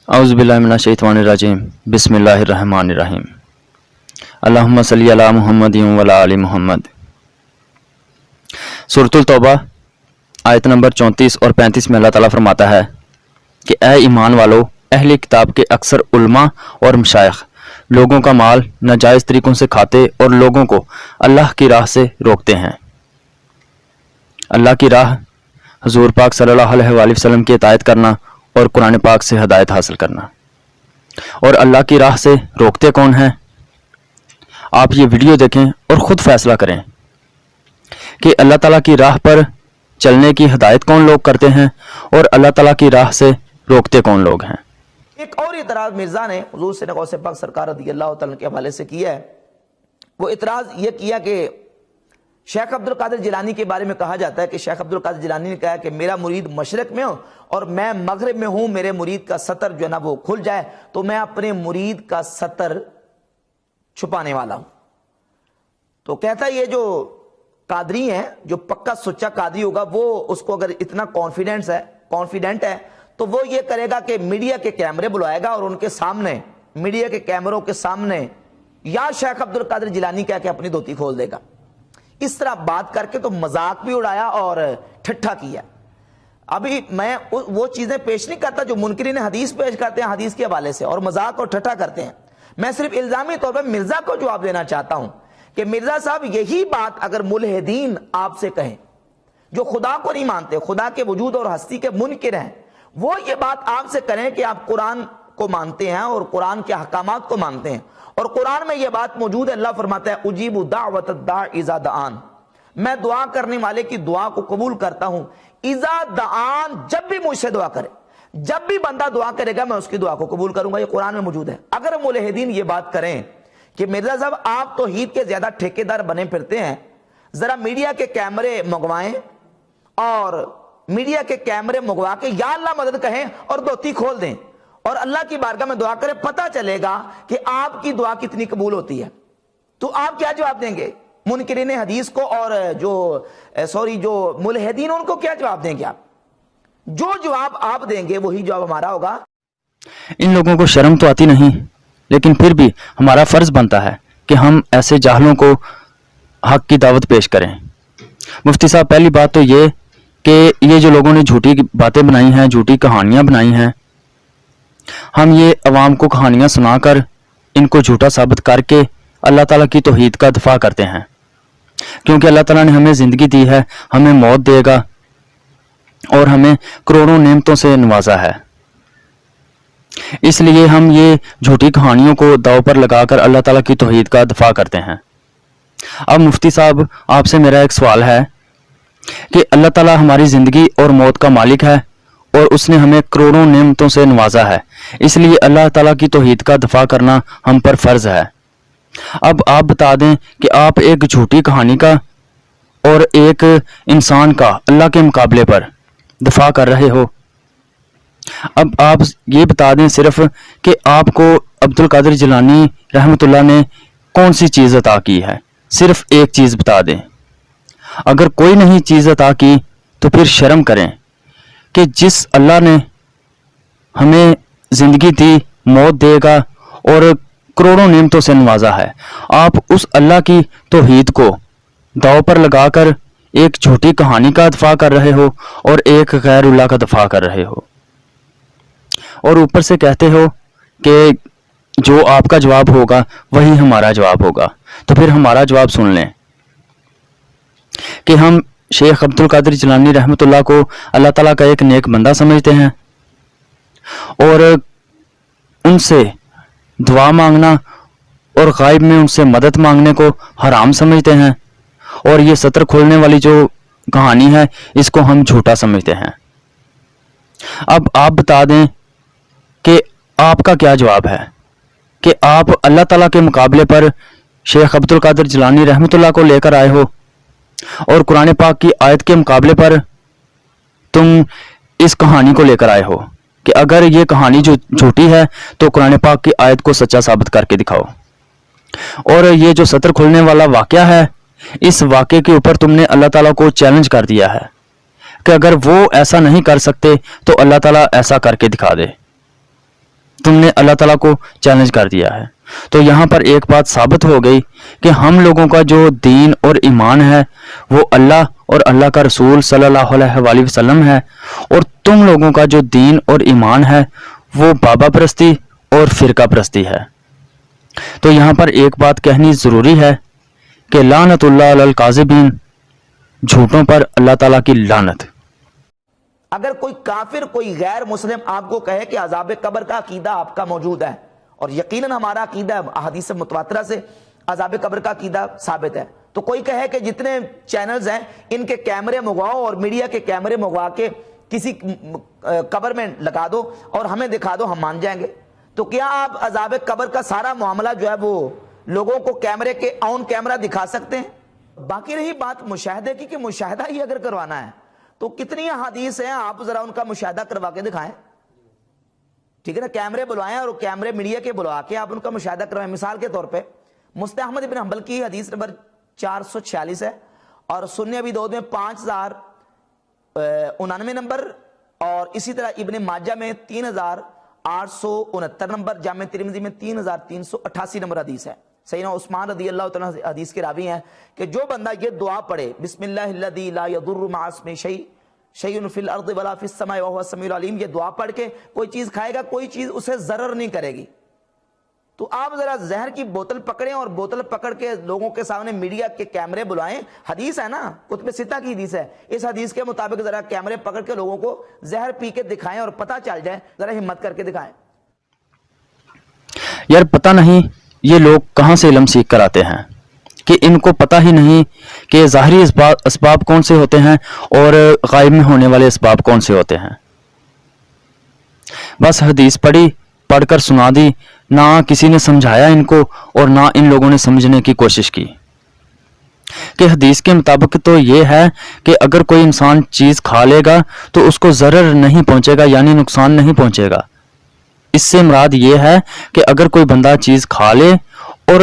औज़ुबिल्लाहि मिनश्शैतानिर्रजीम बिस्मिल्लाहिर्रहमानिर्रहीम अल्लाहुम्मा सल्ली अला मुहम्मदिन व अला आलि मुहम्मद। सूरतुल तौबा आयत नंबर 34 और 35 में अल्लाह ताला फरमाता है कि ए ईमान वालों, अहले किताब के अक्सर उलमा और मशाइख लोगों का माल नाजायज़ तरीक़ों से खाते और लोगों को अल्लाह की राह से रोकते हैं। अल्लाह की राह हुज़ूर पाक सल्लल्लाहु अलैहि वसल्लम की इताअत करना और कुरान पाक से हदायत हासिल करना। और अल्लाह की राह से रोकते कौन हैं? आप ये वीडियो देखें और ख़ुद फैसला करें कि अल्लाह ताला की राह पर चलने की हदायत कौन लोग करते हैं और अल्लाह ताला की राह से रोकते कौन लोग हैं। एक और इतराज मिर्जा ने हुजूर से गौसे पाक सरकार रज़ियल्लाहु तआला के हवाले से किया है। वो इतराज ये किया कि शेख अब्दुल कादिर जिलानी के बारे में कहा जाता है कि शेख अब्दुल कादिर जिलानी ने कहा कि मेरा मुरीद मशरक में हो और मैं मगरिब में हूं, मेरे मुरीद का सतर जो है ना वो खुल जाए तो मैं अपने मुरीद का सतर छुपाने वाला हूं। तो कहता है ये जो कादरी है, जो पक्का सुच्चा कादरी होगा, वो उसको अगर इतना कॉन्फिडेंट है तो वो ये करेगा कि मीडिया के कैमरे बुलाएगा और उनके सामने, मीडिया के कैमरों के सामने या शेख अब्दुल कादिर जिलानी कह के अपनी धोती खोल देगा। इस तरह बात करके तो मजाक भी उड़ाया और ठट्ठा किया। अभी मैं वो चीजें पेश नहीं करता जो मुनकरीन हदीस पेश करते हैं हदीस के हवाले से और मजाक और ठट्ठा करते हैं। मैं सिर्फ इल्जामी तौर पर मिर्जा को जवाब देना चाहता हूं कि मिर्जा साहब यही बात अगर मुल्हिदीन आपसे कहें जो खुदा को नहीं मानते, खुदा के वजूद और हस्ती के मुनकिर हैं, वो ये बात आपसे करें कि आप कुरान को मानते हैं और कुरान के अहकामात को मानते हैं और कुरान में ये बात मौजूद है। अल्लाह फरमाता है उजीबु दावत दाई इज़ा दआन, मैं दुआ करने वाले की दुआ को कबूल करता हूं इज़ा दआन, जब भी मुझसे दुआ करे, जब भी बंदा दुआ करेगा मैं उसकी दुआ को कबूल करूंगा। ये कुरान में मौजूद है। अगर मुल्हिदीन ये बात करें कि मिर्जा साहब आप तो ईद के ज्यादा ठेकेदार बने फिरते हैं, जरा मीडिया के कैमरे मंगवाएं और मीडिया के कैमरे मंगवा के या अल्लाह मदद कहें और धोती खोल दें और अल्लाह की बारगाह में दुआ करें, पता चलेगा कि आपकी दुआ कितनी कबूल होती है। तो आप क्या जवाब देंगे मुनकिरीन हदीस को और जो मुल्हिदीन उनको क्या जवाब देंगे आप? जो जवाब आप देंगे वही जवाब हमारा होगा। इन लोगों को शर्म तो आती नहीं, लेकिन फिर भी हमारा फर्ज बनता है कि हम ऐसे जाहलों को हक की दावत पेश करें। मुफ्ती साहब, पहली बात तो ये कि ये जो लोगों ने झूठी बातें बनाई हैं, झूठी कहानियां बनाई हैं, हम ये अवाम को कहानियां सुनाकर इनको झूठा साबित करके अल्लाह ताला की तौहीद का दफा करते हैं। क्योंकि अल्लाह ताला ने हमें ज़िंदगी दी है, हमें मौत देगा और हमें करोड़ों नेमतों से नवाजा है। इसलिए हम ये झूठी कहानियों को दाव पर लगाकर अल्लाह ताला की तौहीद का दफा करते हैं। अब मुफ्ती साहब, आपसे मेरा एक सवाल है कि अल्लाह ताला हमारी ज़िंदगी और मौत का मालिक है और उसने हमें करोड़ों नेमतों से नवाजा है, इसलिए अल्लाह ताला की तौहीद का दफा करना हम पर फ़र्ज है। अब आप बता दें कि आप एक झूठी कहानी का और एक इंसान का अल्लाह के मुकाबले पर दफा कर रहे हो। अब आप ये बता दें सिर्फ कि आपको अब्दुल कादिर जिलानी रहमतुल्लाह ने कौन सी चीज़ अता की है, सिर्फ एक चीज़ बता दें। अगर कोई नहीं चीज़ अता की तो फिर शर्म करें कि जिस अल्लाह ने हमें ज़िंदगी दी, मौत देगा और करोड़ों नेमतों से नवाजा है, आप उस अल्लाह की तौहीद को दाव पर लगाकर एक झूठी कहानी का दफा कर रहे हो और एक गैरुल्लाह का दफा कर रहे हो और ऊपर से कहते हो कि जो आपका जवाब होगा वही हमारा जवाब होगा। तो फिर हमारा जवाब सुन लें कि हम शेख अब्दुल कादिर जिलानी रहमतुल्लाह को अल्लाह ताला का एक नेक बंदा समझते हैं और उनसे दुआ मांगना और गायब में उनसे मदद मांगने को हराम समझते हैं और ये सतर खोलने वाली जो कहानी है इसको हम झूठा समझते हैं। अब आप बता दें कि आपका क्या जवाब है कि आप अल्लाह ताला के मुकाबले पर शेख अब्दुल कादिर जिलानी रहमतुल्लाह को लेकर आए हो और कुरान पाक की आयत के मुकाबले पर तुम इस कहानी को लेकर आए हो कि अगर ये कहानी जो झूठी है तो कुरान पाक की आयत को सच्चा साबित करके दिखाओ। और ये जो सतर खुलने वाला वाकया है, इस वाकये के ऊपर तुमने अल्लाह ताला को चैलेंज कर दिया है कि अगर वो ऐसा नहीं कर सकते तो अल्लाह ताला ऐसा करके दिखा दे। تم نے اللہ تعالیٰ کو چیلنج کر دیا ہے۔ تو یہاں پر ایک بات ثابت ہو گئی کہ ہم لوگوں کا جو دین اور ایمان ہے وہ اللہ اور اللہ کا رسول صلی اللہ علیہ وآلہ وسلم ہے، اور تم لوگوں کا جو دین اور ایمان ہے وہ بابا پرستی اور فرقہ پرستی ہے۔ تو یہاں پر ایک بات کہنی ضروری ہے کہ لعنت اللہ علی الکاذبین، جھوٹوں پر اللہ تعالیٰ کی لعنت۔ اگر کوئی کافر، کوئی غیر مسلم آپ کو کہے کہ عذاب قبر کا عقیدہ آپ کا موجود ہے، اور یقیناً ہمارا عقیدہ احادیث متواترہ سے عذاب قبر کا عقیدہ ثابت ہے، تو کوئی کہے کہ جتنے چینلز ہیں ان کے کیمرے منگواؤ اور میڈیا کے کیمرے منگوا کے کسی قبر میں لگا دو اور ہمیں دکھا دو، ہم مان جائیں گے، تو کیا آپ عذاب قبر کا سارا معاملہ جو ہے وہ لوگوں کو کیمرے کے آن کیمرہ دکھا سکتے ہیں؟ باقی رہی بات مشاہدے کی، کہ مشاہدہ ہی اگر کروانا ہے تو کتنی احادیث ہیں، آپ ذرا ان کا مشاہدہ کروا کے دکھائیں، ٹھیک ہے نا؟ کیمرے بلوائیں اور کیمرے میڈیا کے بلوا کے آپ ان کا مشاہدہ کروائیں۔ مثال کے طور پہ مسند احمد بن حنبل کی حدیث نمبر 446 ہے، اور سنن ابی داؤد میں 5099 نمبر، اور اسی طرح ابن ماجہ میں 3869 نمبر، جامع ترمذی میں 3388 نمبر حدیث ہے۔ سیدنا عثمان رضی اللہ تعالیٰ حدیث کے راوی ہیں کہ جو بندہ یہ دعا پڑھے، بسم اللہ الذی لا یضر مع اسمہ شیء فی الارض ولا فی السماء وهو السمیع العلیم، یہ دعا پڑھ کے کوئی چیز کھائے گا، کوئی چیز اسے ضرر نہیں کرے گی۔ تو آپ ذرا زہر کی بوتل پکڑیں اور بوتل پکڑ کے لوگوں کے سامنے میڈیا کے کیمرے بلائیں، حدیث ہے نا، کتب ستہ کی حدیث ہے، اس حدیث کے مطابق ذرا کیمرے پکڑ کے لوگوں کو زہر پی کے دکھائیں اور پتہ چل جائے، ذرا ہمت کر کے دکھائیں۔ یار پتہ نہیں یہ لوگ کہاں سے علم سیکھ کر آتے ہیں کہ ان کو پتہ ہی نہیں کہ ظاہری اسباب کون سے ہوتے ہیں اور غائب میں ہونے والے اسباب کون سے ہوتے ہیں۔ بس حدیث پڑھ کر سنا دی، نہ کسی نے سمجھایا ان کو اور نہ ان لوگوں نے سمجھنے کی کوشش کی کہ حدیث کے مطابق تو یہ ہے کہ اگر کوئی انسان چیز کھا لے گا تو اس کو ضرر نہیں پہنچے گا، یعنی نقصان نہیں پہنچے گا۔ اس سے مراد یہ ہے کہ اگر کوئی بندہ چیز کھا لے اور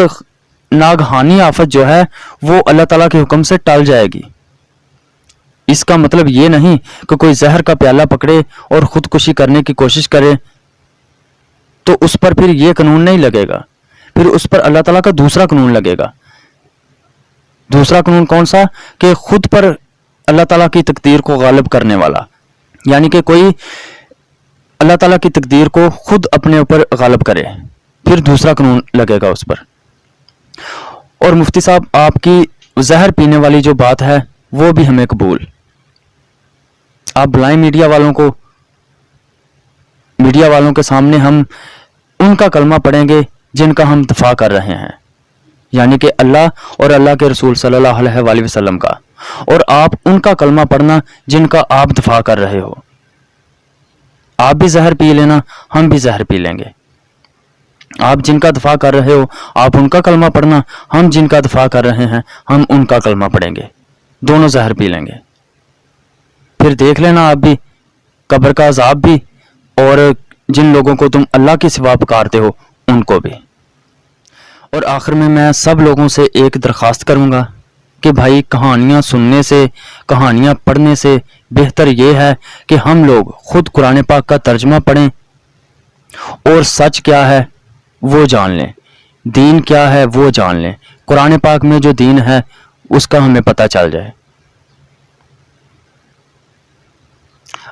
ناگہانی آفت جو ہے وہ اللہ تعالیٰ کے حکم سے ٹل جائے گی۔ اس کا مطلب یہ نہیں کہ کوئی زہر کا پیالہ پکڑے اور خودکشی کرنے کی کوشش کرے تو اس پر پھر یہ قانون نہیں لگے گا، پھر اس پر اللہ تعالیٰ کا دوسرا قانون لگے گا۔ دوسرا قانون کون سا؟ کہ خود پر اللہ تعالیٰ کی تقدیر کو غالب کرنے والا، یعنی کہ کوئی اللہ تعالیٰ کی تقدیر کو خود اپنے اوپر غالب کرے، پھر دوسرا قانون لگے گا اس پر۔ اور مفتی صاحب آپ کی زہر پینے والی جو بات ہے وہ بھی ہمیں قبول، آپ بلائیں میڈیا والوں کو، میڈیا والوں کے سامنے ہم ان کا کلمہ پڑھیں گے جن کا ہم دفاع کر رہے ہیں، یعنی کہ اللہ اور اللہ کے رسول صلی اللہ علیہ وآلہ وسلم کا، اور آپ ان کا کلمہ پڑھنا جن کا آپ دفاع کر رہے ہو۔ آپ بھی زہر پی لینا، ہم بھی زہر پی لیں گے۔ آپ جن کا دفاع کر رہے ہو آپ ان کا کلمہ پڑھنا، ہم جن کا دفاع کر رہے ہیں ہم ان کا کلمہ پڑھیں گے، دونوں زہر پی لیں گے۔ پھر دیکھ لینا آپ بھی قبر کا عذاب بھی، اور جن لوگوں کو تم اللہ کے سوا پکارتے ہو ان کو بھی۔ اور آخر میں سب لوگوں سے ایک درخواست کروں گا کہ بھائی کہانیاں سننے سے، کہانیاں پڑھنے سے بہتر یہ ہے کہ ہم لوگ خود قرآن پاک کا ترجمہ پڑھیں اور سچ کیا ہے وہ جان لیں، دین کیا ہے وہ جان لیں، قرآن پاک میں جو دین ہے اس کا ہمیں پتہ چل جائے۔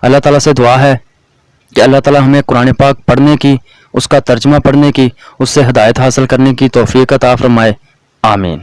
اللہ تعالیٰ سے دعا ہے کہ اللہ تعالیٰ ہمیں قرآن پاک پڑھنے کی، اس کا ترجمہ پڑھنے کی، اس سے ہدایت حاصل کرنے کی توفیق عطا فرمائے، آمین۔